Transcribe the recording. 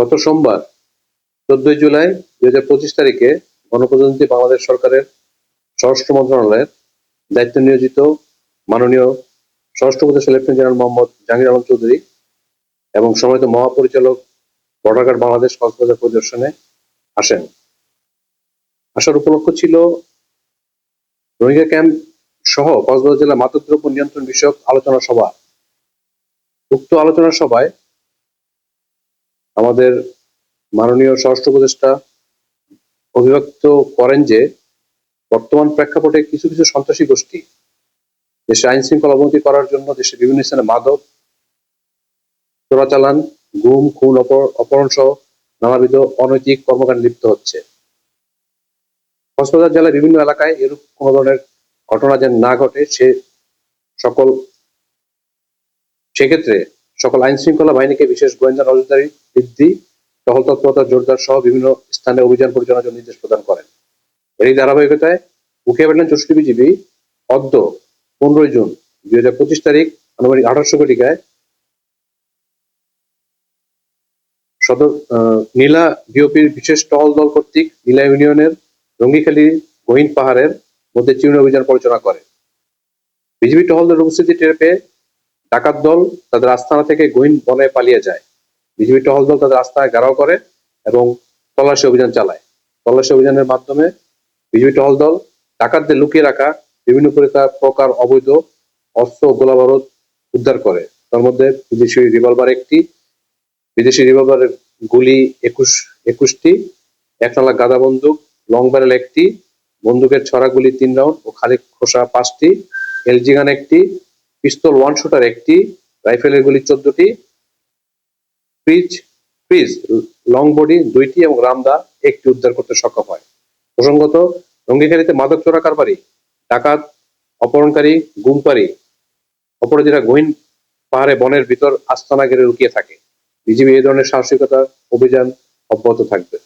গত সোমবার 14 জুলাই 2025 তারিখে গণপ্রজাতন্ত্রী বাংলাদেশ সরকারের স্বরাষ্ট্র মন্ত্রণালয়ের দায়িত্ব নিয়োজিত মাননীয় স্বরাষ্ট্র উপদেষ্টা লেফটেন্যান্ট জেনারেল মোহাম্মদ জাহাঙ্গীর আলম চৌধুরী এবং সম্মানিত মহাপরিচালক বর্ডার গার্ড বাংলাদেশ কক্সবাজার পরিদর্শনে আসেন। আসার উপলক্ষ ছিল রোহিঙ্গা ক্যাম্প সহ কক্সবাজার জেলা মাদকদ্রব্য নিয়ন্ত্রণ বিষয়ক আলোচনা সভা। উক্ত আলোচনা সভায় আমাদের মাননীয় স্বরাষ্ট্র উপদেষ্টা অভিব্যক্ত করেন যে বর্তমান প্রেক্ষাপটে কিছু কিছু সন্ত্রাসী গোষ্ঠী দেশে আইন শৃঙ্খলা অবনতি করার জন্য দেশের বিভিন্ন স্থানে মাদক চোরাচালান, গুম, খুন, অপহরণ সহ নানাবিধ অনৈতিক কর্মকাণ্ডে লিপ্ত হচ্ছে। কক্সবাজার জেলার বিভিন্ন এলাকায় এরূপ কোন ধরনের ঘটনা যেন না ঘটে সেক্ষেত্রে সকল আইন শৃঙ্খলা বাহিনীকে বিশেষ গোয়েন্দা নজরদারি বৃদ্ধি, টহল তৎপরতা জোরদার সহ বিভিন্ন স্থানে অভিযান পরিচালনার জন্য নির্দেশ প্রদান করেন। এরই ধারাবাহিকতায় উখিয়া ব্যাটালিয়ন 64 বিজিবি অদ্য 15 জুন 2025 তারিখ আনুমানিক 1800 ঘটিকায় সদর নীলা বিওপির বিশেষ টহল দল কর্তৃক নীলা ইউনিয়নের রঙ্গিখালী গহীন পাহাড়ের মধ্যে চিরুনি অভিযান পরিচালনা করে। বিজিবি টহল দলের উপস্থিতি টের পেয়ে ডাকাত দল তাদের আস্তানা থেকে গহীন বনে পালিয়ে যায়। বিজিবি টহল দল তাদের আস্তানায় ঘেরাও করে এবং তল্লাশি অভিযান চালায়। তল্লাশি অভিযানের মাধ্যমে বিজিবি টহল দল ডাকাতদের লুকিয়ে রাখা বিভিন্ন প্রকার অবৈধ অস্ত্র ও গোলাবারুদ উদ্ধার করে। তার মধ্যে বিদেশি রিভলভারের গুলি 21টি, একনালা গাদা বন্দুক, লং ব্যারেল 1টি, বন্দুকের ছড়া গুলি 3 রাউন্ড ও খালি খোসা 5টি, এলজি গান 1টি, পিস্তল 1 শুটার 1টি, রাইফেলের গুলি 14টি, ফ্রিজ লং বডি 2টি এবং রামদা 1টি উদ্ধার করতে সক্ষম হয়। প্রসঙ্গত, রঙ্গিখালীতে মাদক চোরা কারবারি, ডাকাত, অপহরণকারী, গুমকারী, অপরাধীরা গহীন পাহাড়ে বনের ভিতর আস্তানা ঘিরে লুকিয়ে থাকে। বিজিবি এই ধরনের সাহসিকতা অভিযান অব্যাহত থাকবে।